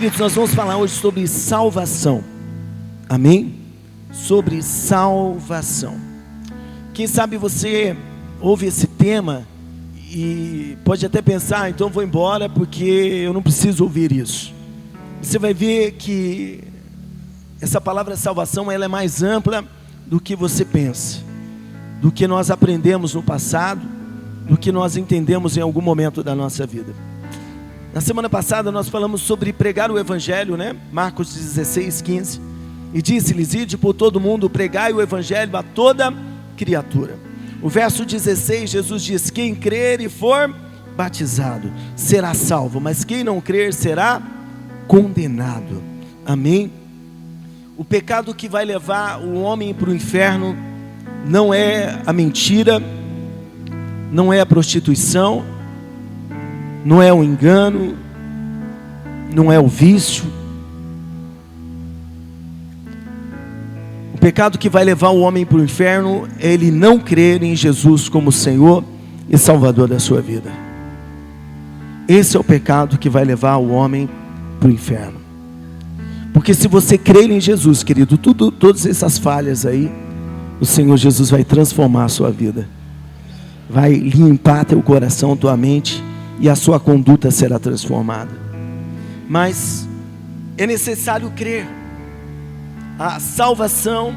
Queridos, nós vamos falar hoje sobre salvação. Amém? Sobre salvação. Quem sabe você ouve esse tema e pode até pensar, então vou embora porque eu não preciso ouvir isso. Você vai ver que essa palavra salvação, ela é mais ampla do que você pensa, do que nós aprendemos no passado, do que nós entendemos em algum momento da nossa vida. Na semana passada nós falamos sobre pregar o Evangelho, né? Marcos 16, 15. E disse-lhes: ide por todo mundo, pregai o Evangelho a toda criatura. O verso 16, Jesus diz: quem crer e for batizado será salvo, mas quem não crer será condenado. Amém? O pecado que vai levar o homem para o inferno não é a mentira, não é a prostituição, não é o engano, não é o vício. O pecado que vai levar o homem para o inferno é ele não crer em Jesus como Senhor e Salvador da sua vida. Esse é o pecado que vai levar o homem para o inferno. Porque se você crer em Jesus, querido, todas essas falhas aí, o Senhor Jesus vai transformar a sua vida, vai limpar teu coração, tua mente, e a sua conduta será transformada. Mas é necessário crer. A salvação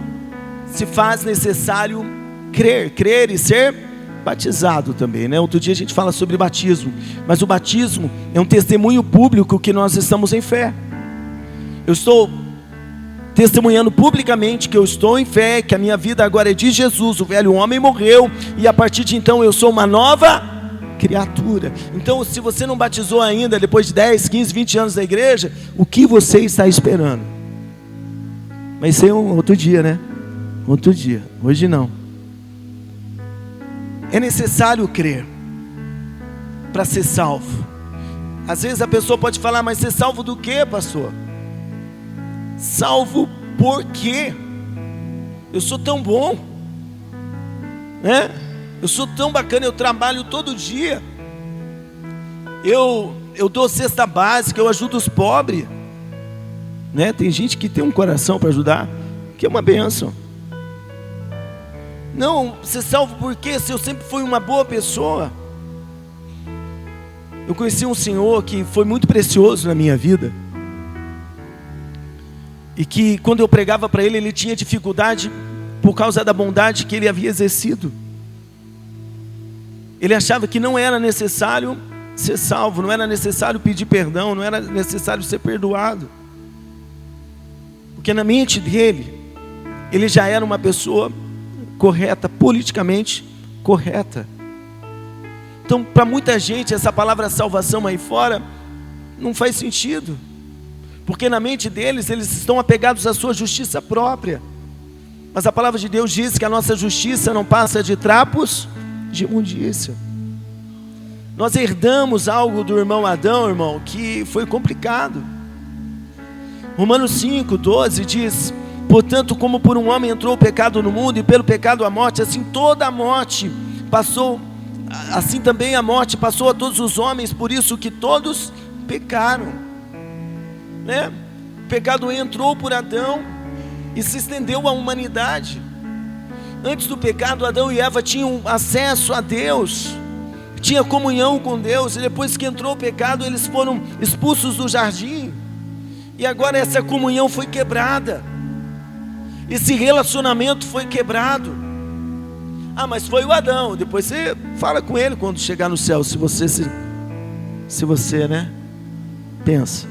se faz necessário crer e ser batizado também, né? Outro dia a gente fala sobre batismo, mas o batismo é um testemunho público que nós estamos em fé. Eu estou testemunhando publicamente que eu estou em fé, que a minha vida agora é de Jesus, o velho homem morreu, e a partir de então eu sou uma nova criatura. Então, se você não batizou ainda, depois de 10, 15, 20 anos da igreja, o que você está esperando? Mas isso é um outro dia, né? Outro dia, hoje não. É necessário crer para ser salvo. Às vezes a pessoa pode falar: mas ser salvo do quê, pastor? Salvo por quê? Eu sou tão bom, né? Eu sou tão bacana, eu trabalho todo dia, eu dou cesta básica, eu ajudo os pobres, né? Tem gente que tem um coração para ajudar, que é uma bênção. Não, ser salvo por quê? Se eu sempre fui uma boa pessoa. Eu conheci um senhor que foi muito precioso na minha vida, e que quando eu pregava para ele, ele tinha dificuldade por causa da bondade que ele havia exercido. Ele achava que não era necessário ser salvo, não era necessário pedir perdão, não era necessário ser perdoado. Porque na mente dele, ele já era uma pessoa correta, politicamente correta. Então, para muita gente, essa palavra salvação aí fora não faz sentido. Porque na mente deles, eles estão apegados à sua justiça própria. Mas a palavra de Deus diz que a nossa justiça não passa de trapos de imundícia. Nós herdamos algo do irmão Adão, irmão, que foi complicado. Romanos 5, 12 diz: portanto, como por um homem entrou o pecado no mundo, e pelo pecado a morte, assim toda a morte passou, assim também a morte passou a todos os homens, por isso que todos pecaram, né? O pecado entrou por Adão e se estendeu à humanidade. Antes do pecado, Adão e Eva tinham acesso a Deus, tinha comunhão com Deus, e depois que entrou o pecado, eles foram expulsos do jardim, e agora essa comunhão foi quebrada, esse relacionamento foi quebrado. Ah, mas foi o Adão. Depois você fala com ele quando chegar no céu, se você, né, pensa.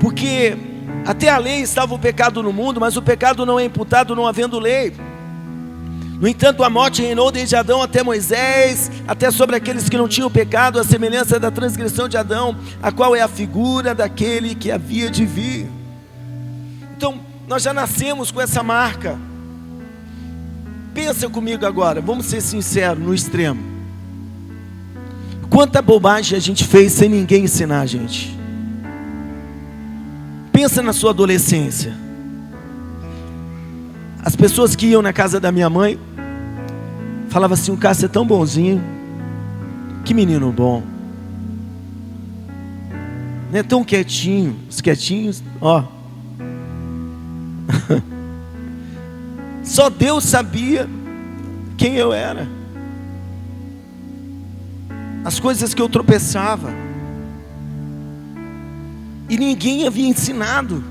Porque até a lei estava o pecado no mundo, mas o pecado não é imputado não havendo lei. No entanto, a morte reinou desde Adão até Moisés, até sobre aqueles que não tinham pecado, a semelhança da transgressão de Adão, a qual é a figura daquele que havia de vir. Então, nós já nascemos com essa marca. Pensa comigo agora, vamos ser sinceros, no extremo. Quanta bobagem a gente fez sem ninguém ensinar a gente. Pensa na sua adolescência. As pessoas que iam na casa da minha mãe falavam assim: o Cássio é tão bonzinho, que menino bom. né? Tão quietinho, os quietinhos, ó. Só Deus sabia quem eu era, as coisas que eu tropeçava, e ninguém havia ensinado.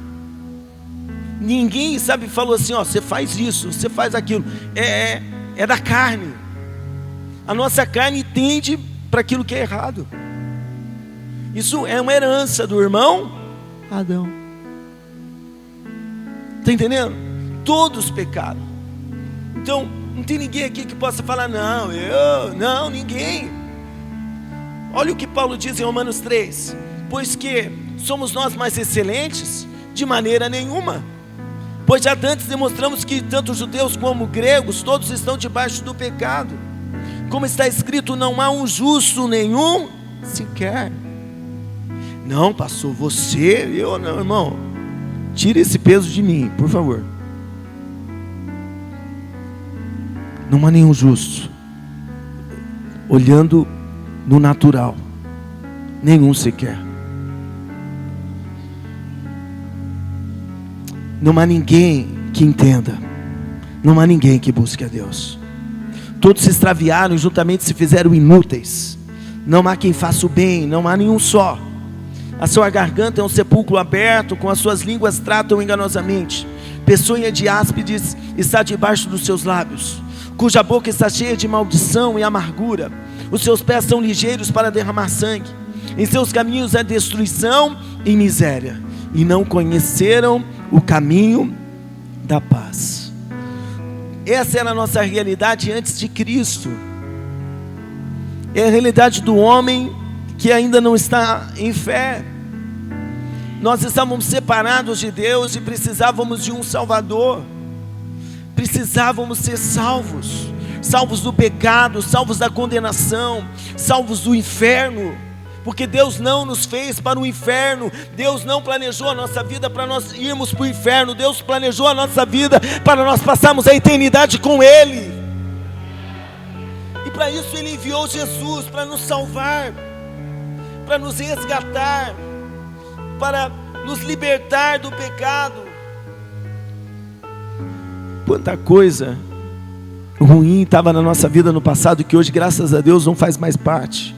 Ninguém, sabe, falou assim, ó, você faz isso, você faz aquilo. É da carne. A nossa carne tende para aquilo que é errado. Isso é uma herança do irmão Adão. Está entendendo? Todos pecaram. Então, não tem ninguém aqui que possa falar, não, ninguém. Olha o que Paulo diz em Romanos 3. Pois que somos nós mais excelentes? De maneira nenhuma. Pois já antes demonstramos que tanto judeus como gregos, todos estão debaixo do pecado. Como está escrito, não há um justo nenhum sequer. Não, pastor, você, eu não, irmão. Tira esse peso de mim, por favor. Não há nenhum justo. Olhando no natural, nenhum sequer. Não há ninguém que entenda. Não há ninguém que busque a Deus. Todos se extraviaram e juntamente se fizeram inúteis. Não há quem faça o bem, não há nenhum só. A sua garganta é um sepulcro aberto, com as suas línguas tratam enganosamente. Peçonha de áspides está debaixo dos seus lábios, cuja boca está cheia de maldição e amargura. Os seus pés são ligeiros para derramar sangue. Em seus caminhos é destruição e miséria, e não conheceram o caminho da paz. Essa era a nossa realidade antes de Cristo. É a realidade do homem que ainda não está em fé. Nós estávamos separados de Deus e precisávamos de um Salvador. Precisávamos ser salvos. Salvos do pecado, salvos da condenação, salvos do inferno. Porque Deus não nos fez para o inferno. Deus não planejou a nossa vida para nós irmos para o inferno. Deus planejou a nossa vida para nós passarmos a eternidade com Ele. E para isso Ele enviou Jesus, para nos salvar, para nos resgatar, para nos libertar do pecado. Quanta coisa ruim estava na nossa vida no passado, que hoje, graças a Deus, não faz mais parte.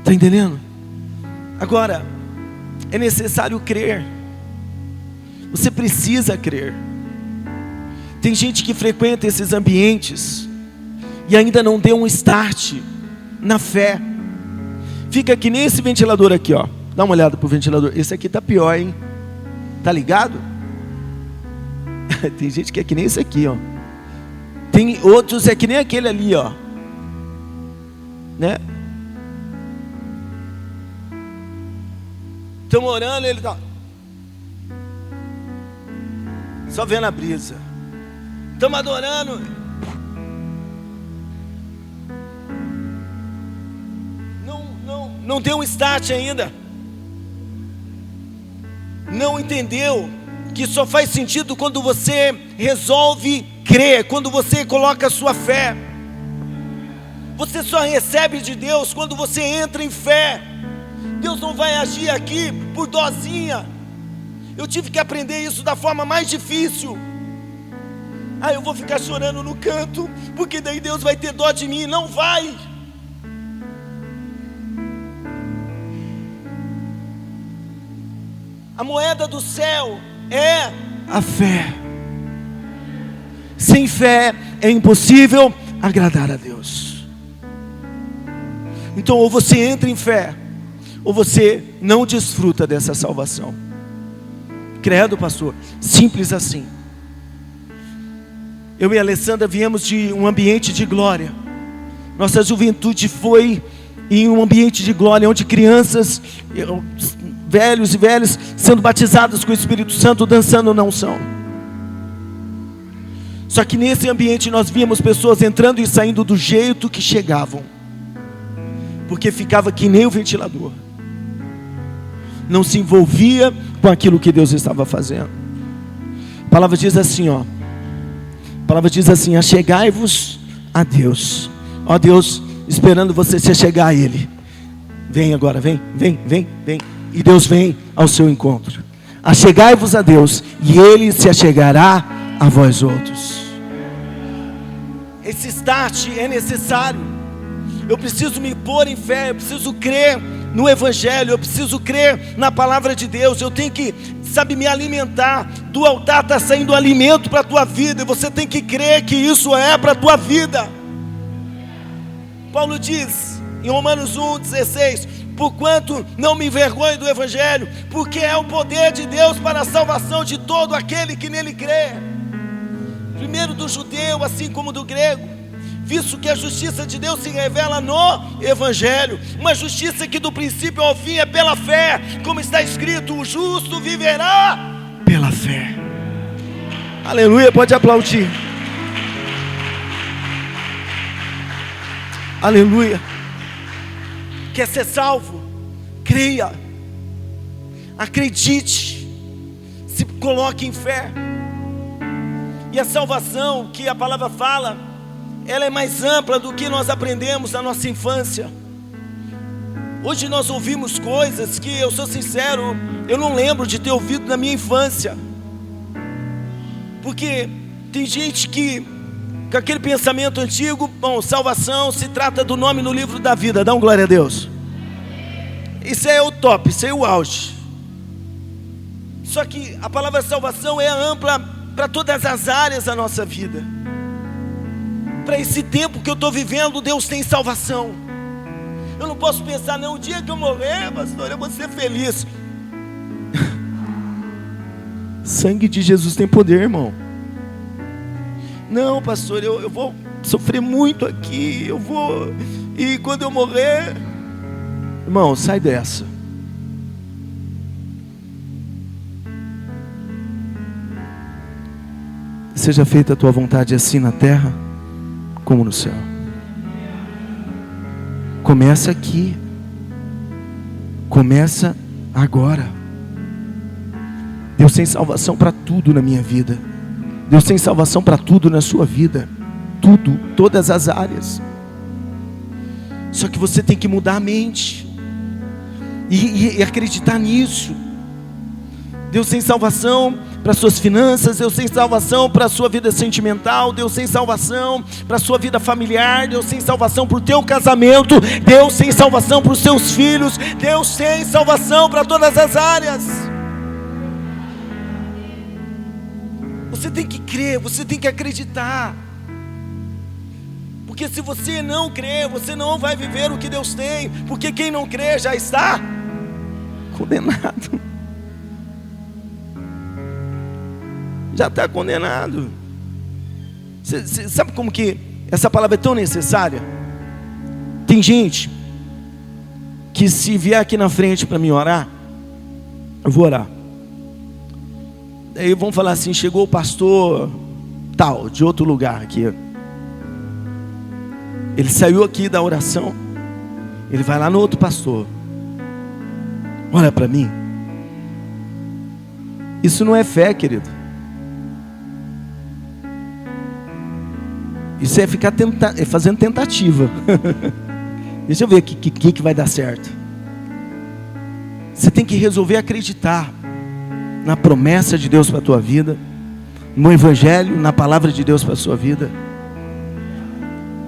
Está entendendo? Agora, é necessário crer. Você precisa crer. Tem gente que frequenta esses ambientes e ainda não deu um start na fé. Fica que nem esse ventilador aqui, ó. Dá uma olhada pro ventilador. Esse aqui tá pior, hein? Tá ligado? Tem gente que é que nem esse aqui, ó. Tem outros é que nem aquele ali, ó. Né? Estamos orando, ele tá só vendo a brisa. Estamos adorando. Não deu um start ainda. Não entendeu que só faz sentido quando você resolve crer, quando você coloca a sua fé. Você só recebe de Deus quando você entra em fé. Deus não vai agir aqui por dozinha. Eu tive que aprender isso da forma mais difícil. Eu vou ficar chorando no canto, porque daí Deus vai ter dó de mim. Não vai. A moeda do céu é a fé. Sem fé é impossível agradar a Deus. Então, ou você entra em fé, ou você não desfruta dessa salvação. Credo, pastor, simples assim. Eu e a Alessandra viemos de um ambiente de glória. Nossa juventude foi em um ambiente de glória, onde crianças, velhos e velhas, sendo batizados com o Espírito Santo, dançando na unção. Só que nesse ambiente nós víamos pessoas entrando e saindo do jeito que chegavam, porque ficava que nem o ventilador. Não se envolvia com aquilo que Deus estava fazendo. A palavra diz assim, ó. A palavra diz assim: achegai-vos a Deus. Ó Deus, esperando você se achegar a Ele. Vem agora, vem. E Deus vem ao seu encontro. Achegai-vos a Deus, e Ele se achegará a vós outros. Esse start é necessário. Eu preciso me pôr em fé, eu preciso crer no Evangelho, eu preciso crer na palavra de Deus. Eu tenho que, me alimentar. Do altar está saindo alimento para a tua vida, e você tem que crer que isso é para a tua vida. Paulo diz em Romanos 1,16: porquanto não me envergonho do Evangelho, porque é o poder de Deus para a salvação de todo aquele que nele crê, primeiro do judeu, assim como do grego, visto que a justiça de Deus se revela no Evangelho, uma justiça que do princípio ao fim é pela fé, como está escrito: o justo viverá pela fé. Aleluia, pode aplaudir. Aleluia. Quer ser salvo? Creia, acredite, se coloque em fé. E a salvação que a palavra fala, ela é mais ampla do que nós aprendemos na nossa infância. Hoje nós ouvimos coisas que, eu sou sincero, eu não lembro de ter ouvido na minha infância. Porque tem gente que, com aquele pensamento antigo, bom, salvação se trata do nome no livro da vida. Dá um glória a Deus. Isso é o top, isso é o auge. Só que a palavra salvação é ampla para todas as áreas da nossa vida. Para esse tempo que eu estou vivendo, Deus tem salvação. Eu não posso pensar, não, o dia que eu morrer, pastor, eu vou ser feliz. Sangue de Jesus tem poder, irmão. Não, pastor, eu vou sofrer muito aqui, e quando eu morrer... Irmão, sai dessa. Seja feita a tua vontade assim na terra como no céu. Começa aqui. Começa agora. Deus tem salvação para tudo na minha vida. Deus tem salvação para tudo na sua vida. Tudo, todas as áreas. Só que você tem que mudar a mente e acreditar nisso. Deus tem salvação para suas finanças, Deus tem salvação para a sua vida sentimental, Deus tem salvação para a sua vida familiar, Deus tem salvação para o teu casamento, Deus tem salvação para os seus filhos, Deus tem salvação para todas as áreas. Você tem que crer, você tem que acreditar. Porque se você não crer, você não vai viver o que Deus tem. Porque quem não crê já está condenado. Já está condenado. Você sabe como que essa palavra é tão necessária? Tem gente que, se vier aqui na frente para mim orar, eu vou orar. Aí vão falar assim: chegou o pastor tal, de outro lugar aqui. Ele saiu aqui da oração, ele vai lá no outro pastor. Olha para mim. Isso não é fé, querido. Isso é ficar fazendo tentativa. Deixa eu ver o que vai dar certo. Você tem que resolver acreditar na promessa de Deus para a tua vida, no Evangelho, na palavra de Deus para a sua vida.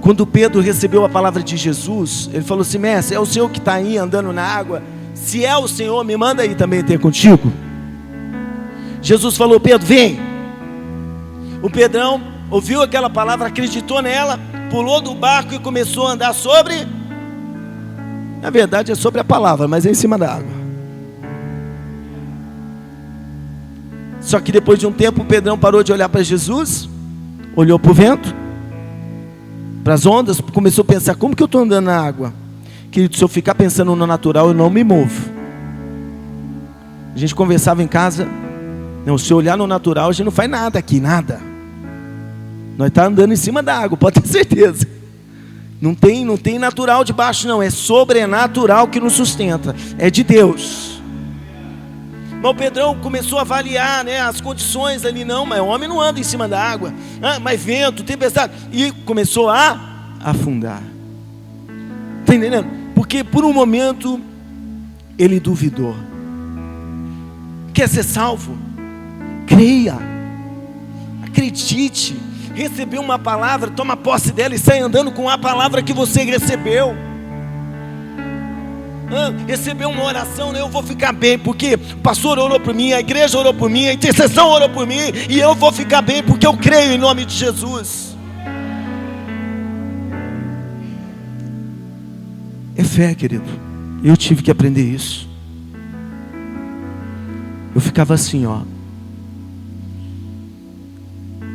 Quando Pedro recebeu a palavra de Jesus, ele falou assim: mestre, é o Senhor que está aí andando na água? Se é o Senhor, me manda aí também ter contigo. Jesus falou: Pedro, vem. O Pedrão ouviu aquela palavra, acreditou nela, pulou do barco e começou a andar sobre... Na verdade é sobre a palavra, mas é em cima da água. Só que depois de um tempo, o Pedrão parou de olhar para Jesus, olhou para o vento, para as ondas, começou a pensar: como que eu estou andando na água? Querido, se eu ficar pensando no natural, eu não me movo. A gente conversava em casa: não, se eu olhar no natural, a gente não faz nada aqui, nada. Nós estamos andando em cima da água, pode ter certeza. Não tem natural debaixo, não. É sobrenatural que nos sustenta. É de Deus. Mas o Pedrão começou a avaliar, né, as condições ali. Não, mas o homem não anda em cima da água. Mas vento, tempestade. E começou a afundar. Está entendendo? Porque por um momento ele duvidou. Quer ser salvo? Creia, acredite, recebeu uma palavra, toma posse dela e sai andando com a palavra que você recebeu. Recebeu uma oração, né? Eu vou ficar bem, porque o pastor orou por mim, a igreja orou por mim, a intercessão orou por mim, e eu vou ficar bem, porque eu creio em nome de Jesus. É fé, querido. Eu tive que aprender isso. Eu ficava assim, ó.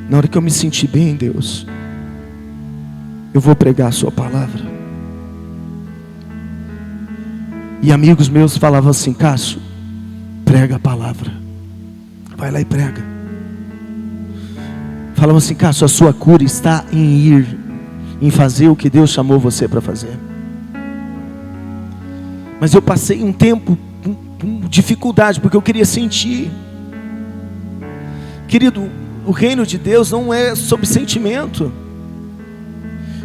Na hora que eu me senti bem em Deus, eu vou pregar a sua palavra. E amigos meus falavam assim: Cássio, prega a palavra. Vai lá e prega. Falavam assim: Cássio, a sua cura está em ir, em fazer o que Deus chamou você para fazer. Mas eu passei um tempo com dificuldade, porque eu queria sentir. Querido, o reino de Deus não é sobre sentimento.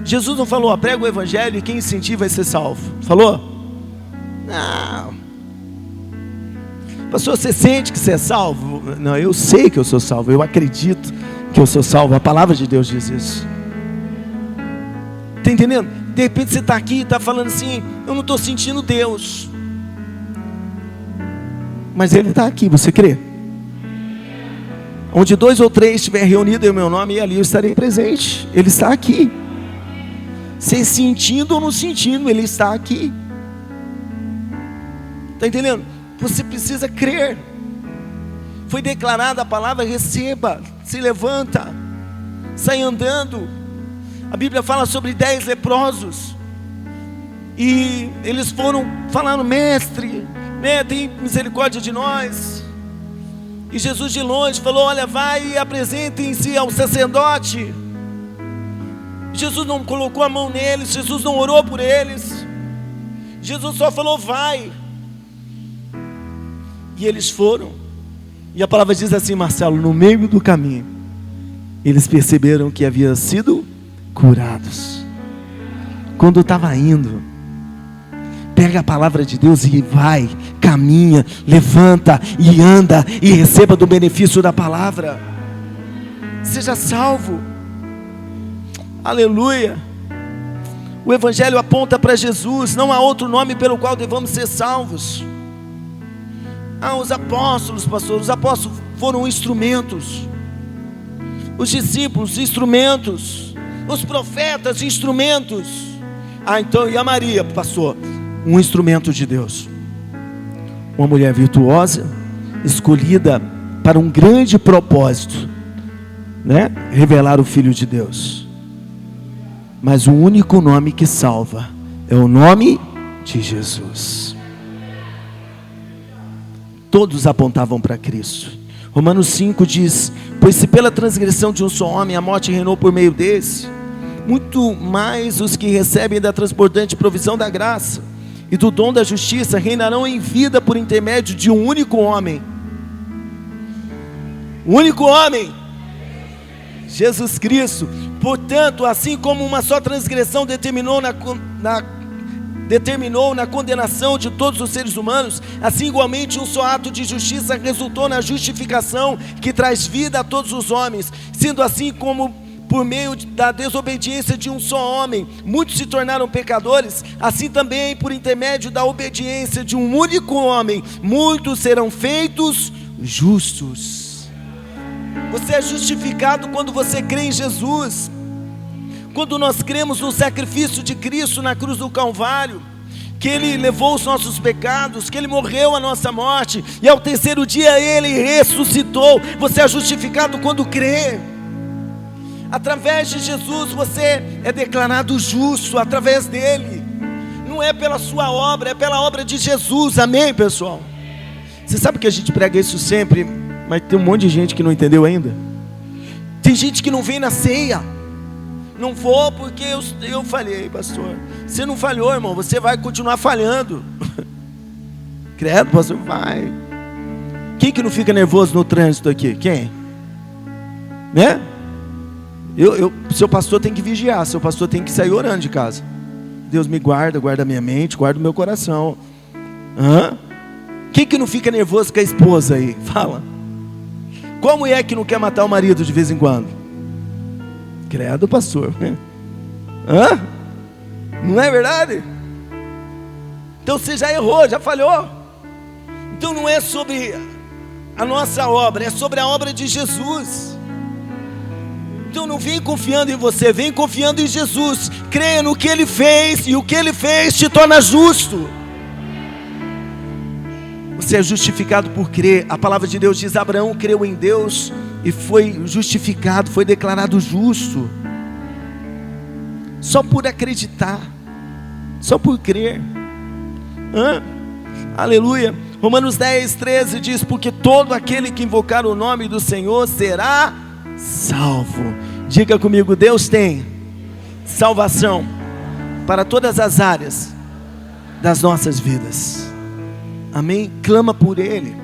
Jesus não falou: prega o evangelho e quem sentir vai ser salvo. Falou? Não. Pastor, você sente que você é salvo? Não, eu sei que eu sou salvo. Eu acredito que eu sou salvo. A palavra de Deus diz isso. Está entendendo? De repente você está aqui e está falando assim: eu não estou sentindo Deus. Mas Ele está aqui, você crê? Onde 2 ou 3 estiver reunido em meu nome, e ali eu estarei presente. Ele está aqui. Você sentindo ou não sentindo, Ele está aqui. Está entendendo? Você precisa crer. Foi declarada a palavra: receba, se levanta, sai andando. A Bíblia fala sobre 10 leprosos. E eles foram falando: mestre, né, tem misericórdia de nós. E Jesus de longe falou: olha, vai e apresentem-se ao sacerdote. Jesus não colocou a mão neles, Jesus não orou por eles. Jesus só falou: vai. E eles foram. E a palavra diz assim, Marcelo: no meio do caminho, eles perceberam que haviam sido curados. Quando estava indo, pega a palavra de Deus e vai, caminha, levanta e anda e receba do benefício da palavra. Seja salvo. Aleluia. O evangelho aponta para Jesus. Não há outro nome pelo qual devamos ser salvos. Os apóstolos, pastor, os apóstolos foram instrumentos. Os discípulos, instrumentos. Os profetas, instrumentos. Então, e a Maria, pastor? Um instrumento de Deus. Uma mulher virtuosa, escolhida para um grande propósito, né? Revelar o Filho de Deus. Mas o único nome que salva é o nome de Jesus. Todos apontavam para Cristo. Romanos 5 diz: pois se pela transgressão de um só homem a morte reinou por meio desse, muito mais os que recebem da transbordante provisão da graça e do dom da justiça reinarão em vida por intermédio de um único homem. O único homem, Jesus Cristo. Portanto, assim como uma só transgressão determinou na condenação de todos os seres humanos, assim igualmente um só ato de justiça resultou na justificação que traz vida a todos os homens. Sendo assim, como por meio da desobediência de um só homem muitos se tornaram pecadores, assim também por intermédio da obediência de um único homem muitos serão feitos justos. Você é justificado quando você crê em Jesus. Quando nós cremos no sacrifício de Cristo na cruz do Calvário, que Ele levou os nossos pecados, que Ele morreu a nossa morte, e ao terceiro dia Ele ressuscitou. Você é justificado quando crê. Através de Jesus você é declarado justo, através dele. Não é pela sua obra, é pela obra de Jesus. Amém, pessoal? Você sabe que a gente prega isso sempre, mas tem um monte de gente que não entendeu ainda. Tem gente que não vem na ceia. Não vou porque eu falhei, pastor. Você não falhou, irmão, você vai continuar falhando. Credo, pastor, vai. Quem que não fica nervoso no trânsito aqui? Quem? Né? Seu pastor tem que vigiar, seu pastor tem que sair orando de casa. Deus me guarda, guarda a minha mente, guarda o meu coração. Quem que não fica nervoso com a esposa aí? Fala. Qual mulher que não quer matar o marido de vez em quando? Credo, pastor. Não é verdade? Então você já errou, já falhou. Então não é sobre a nossa obra, é sobre a obra de Jesus. Então não vem confiando em você, vem confiando em Jesus. Creia no que Ele fez, e o que Ele fez te torna justo. Você é justificado por crer. A palavra de Deus diz: Abraão creu em Deus e foi justificado, foi declarado justo. Só por acreditar, só por crer. Aleluia. Romanos 10, 13 diz: porque todo aquele que invocar o nome do Senhor será salvo. Diga comigo: Deus tem salvação para todas as áreas das nossas vidas. Amém? Clama por Ele,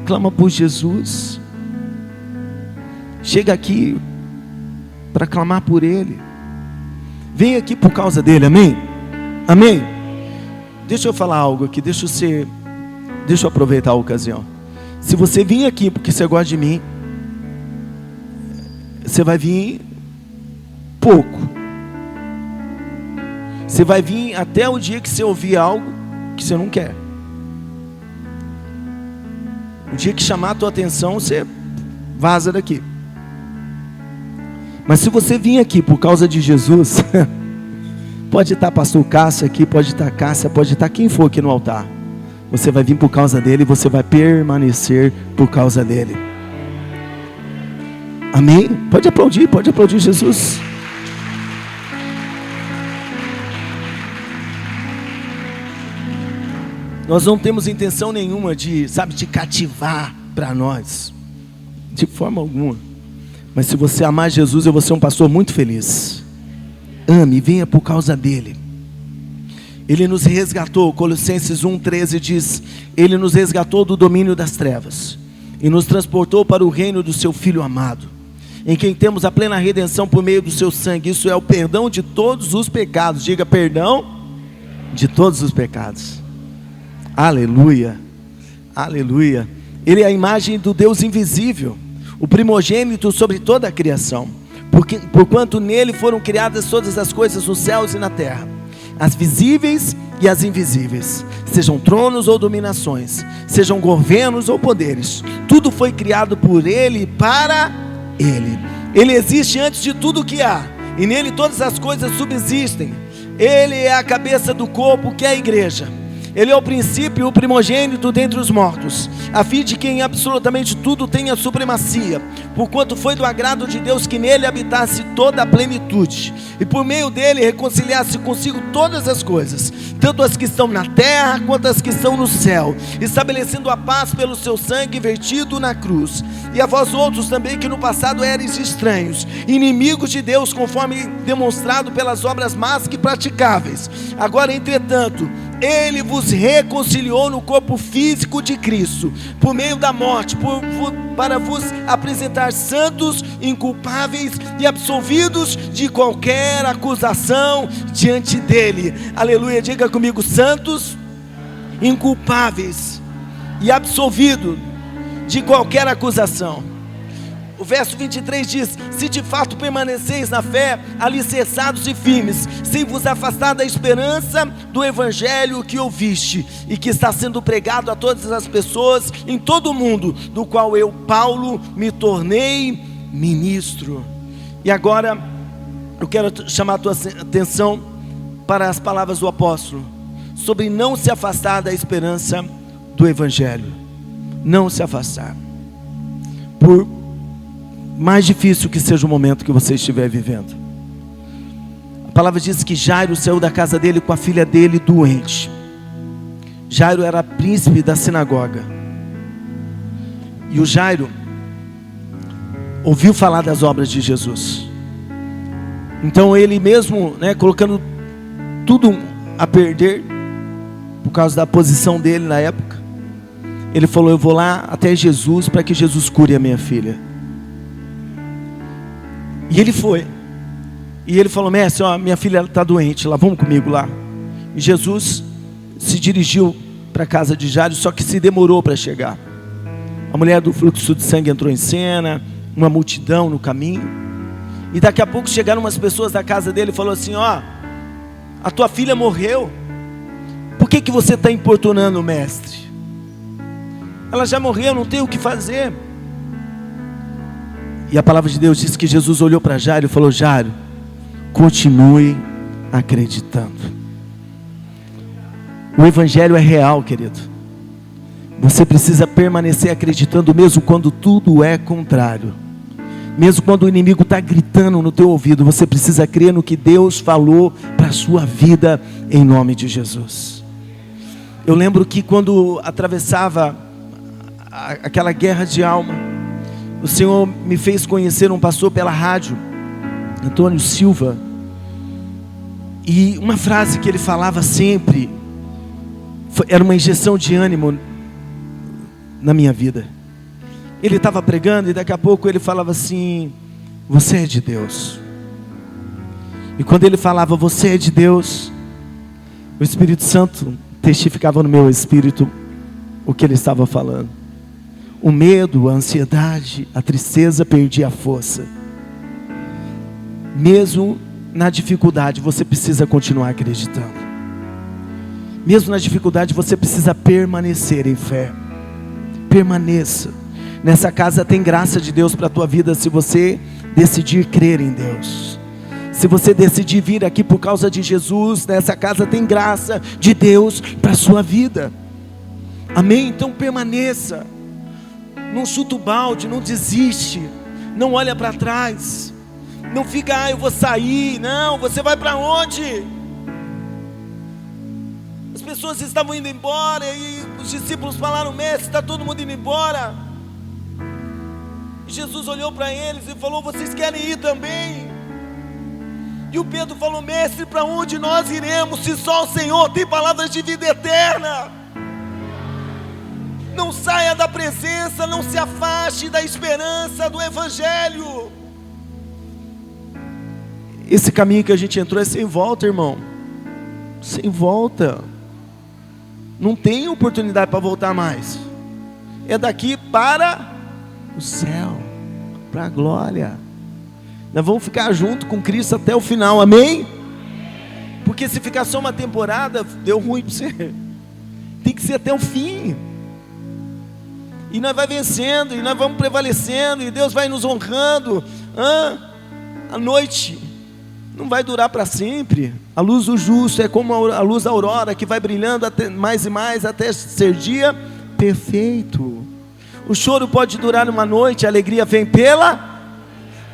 clama por Jesus. Chega aqui para clamar por Ele. Vem aqui por causa dele, amém? Amém? Deixa eu falar algo aqui, deixa eu aproveitar a ocasião. Se você vir aqui porque você gosta de mim, você vai vir pouco. Você vai vir até o dia que você ouvir algo que você não quer. O dia que chamar a tua atenção, você vaza daqui. Mas se você vir aqui por causa de Jesus, pode estar pastor Cássio aqui, pode estar Cássia, pode estar quem for aqui no altar. Você vai vir por causa dele e você vai permanecer por causa dele. Amém? Pode aplaudir Jesus. Nós não temos intenção nenhuma de cativar para nós, de forma alguma. Mas se você amar Jesus, eu vou ser um pastor muito feliz. Ame, venha por causa dele. Ele nos resgatou. Colossenses 1,13 diz: Ele nos resgatou do domínio das trevas e nos transportou para o reino do seu Filho amado, em quem temos a plena redenção por meio do seu sangue. Isso é o perdão de todos os pecados. Diga: perdão de todos os pecados. Aleluia, aleluia. Ele é a imagem do Deus invisível, o primogênito sobre toda a criação, porquanto nele foram criadas todas as coisas nos céus e na terra, as visíveis e as invisíveis, sejam tronos ou dominações, sejam governos ou poderes. Tudo foi criado por ele e para ele. Ele existe antes de tudo o que há, e nele todas as coisas subsistem. Ele é a cabeça do corpo, que é a igreja. Ele é o princípio e o primogênito dentre os mortos, a fim de que em absolutamente tudo tenha supremacia, porquanto foi do agrado de Deus que nele habitasse toda a plenitude, e por meio dele reconciliasse consigo todas as coisas, tanto as que estão na terra quanto as que estão no céu, estabelecendo a paz pelo seu sangue vertido na cruz. E a vós outros também, que no passado erais estranhos, inimigos de Deus, conforme demonstrado pelas obras más que praticáveis, agora entretanto Ele vos reconciliou no corpo físico de Cristo, por meio da morte, para vos apresentar santos, inculpáveis e absolvidos de qualquer acusação diante dele. Aleluia, diga comigo: santos, inculpáveis e absolvidos de qualquer acusação. O verso 23 diz: se de fato permaneceis na fé, alicerçados e firmes, sem vos afastar da esperança do evangelho que ouviste, e que está sendo pregado a todas as pessoas em todo o mundo, do qual eu, Paulo, me tornei ministro. E agora eu quero chamar a tua atenção para as palavras do apóstolo, sobre não se afastar da esperança do evangelho. Não se afastar. Por mais difícil que seja o momento que você estiver vivendo. A palavra diz que Jairo saiu da casa dele com a filha dele doente. Jairo era príncipe da sinagoga. E o Jairo ouviu falar das obras de Jesus. Então ele mesmo, colocando tudo a perder, por causa da posição dele na época, ele falou: eu vou lá até Jesus para que Jesus cure a minha filha. E ele foi. E ele falou: mestre, ó, minha filha está doente lá, vamos comigo lá. E Jesus se dirigiu para a casa de Jairo, só que se demorou para chegar. A mulher do fluxo de sangue entrou em cena, uma multidão no caminho. E daqui a pouco chegaram umas pessoas da casa dele e falou assim: ó, a tua filha morreu, por que você está importunando o mestre? Ela já morreu, não tem o que fazer. E a palavra de Deus diz que Jesus olhou para Jairo e falou: Jairo, continue acreditando. O evangelho é real, querido. Você precisa permanecer acreditando, mesmo quando tudo é contrário. Mesmo quando o inimigo está gritando no teu ouvido, você precisa crer no que Deus falou para a sua vida, em nome de Jesus. Eu lembro que quando atravessava aquela guerra de alma, o Senhor me fez conhecer um pastor pela rádio, Antônio Silva. E uma frase que ele falava sempre, era uma injeção de ânimo na minha vida. Ele estava pregando e daqui a pouco ele falava assim: você é de Deus. E quando ele falava você é de Deus, o Espírito Santo testificava no meu espírito o que ele estava falando. O medo, a ansiedade, a tristeza perdia a força. Mesmo na dificuldade, você precisa continuar acreditando. Mesmo na dificuldade, você precisa permanecer em fé. Permaneça. Nessa casa tem graça de Deus para a tua vida, se você decidir crer em Deus. Se você decidir vir aqui por causa de Jesus, nessa casa tem graça de Deus para a sua vida. Amém? Então permaneça. Não chuta o balde, não desiste, não olha para trás, não fica, eu vou sair. Não, você vai para onde? As pessoas estavam indo embora e os discípulos falaram: mestre, está todo mundo indo embora. E Jesus olhou para eles e falou: vocês querem ir também? E o Pedro falou: mestre, para onde nós iremos, se só o Senhor tem palavras de vida eterna? Não saia da presença, não se afaste da esperança do evangelho. Esse caminho que a gente entrou é sem volta, irmão. Sem volta. Não tem oportunidade para voltar mais. É daqui para o céu, para a glória. Nós vamos ficar junto com Cristo até o final, amém? Porque se ficar só uma temporada, deu ruim para você. Tem que ser até o fim. E nós vamos vencendo, e nós vamos prevalecendo, e Deus vai nos honrando. A noite não vai durar para sempre. A luz do justo é como a luz da aurora, que vai brilhando até mais e mais, até ser dia perfeito. O choro pode durar uma noite, a alegria vem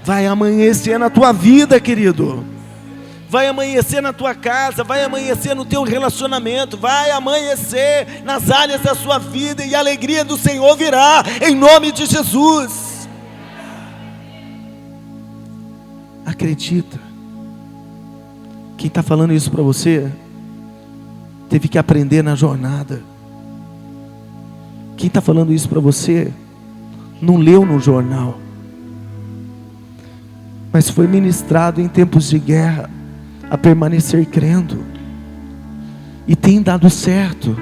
vai amanhecer na tua vida, querido. Vai amanhecer na tua casa, vai amanhecer no teu relacionamento, vai amanhecer nas áreas da sua vida, e a alegria do Senhor virá, em nome de Jesus. Acredita. Quem está falando isso para você, teve que aprender na jornada. Quem está falando isso para você, não leu no jornal, mas foi ministrado em tempos de guerra, a permanecer crendo, e tem dado certo.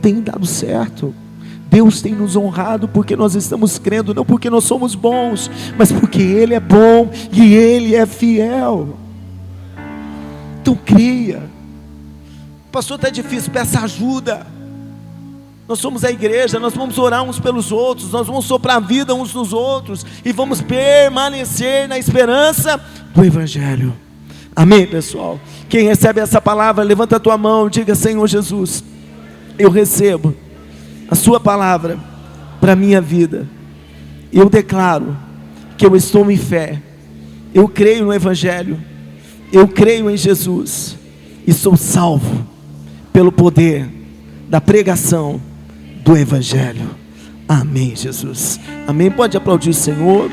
Tem dado certo. Deus tem nos honrado porque nós estamos crendo, não porque nós somos bons, mas porque Ele é bom e Ele é fiel. Então creia. Pastor, está difícil, peça ajuda. Nós somos a igreja, nós vamos orar uns pelos outros, nós vamos soprar a vida uns nos outros, e vamos permanecer na esperança do evangelho. Amém, pessoal? Quem recebe essa palavra, levanta a tua mão e diga: Senhor Jesus, eu recebo a sua palavra para a minha vida. Eu declaro que eu estou em fé, eu creio no evangelho, eu creio em Jesus, e sou salvo pelo poder da pregação do evangelho. Amém, Jesus. Amém. Pode aplaudir o Senhor.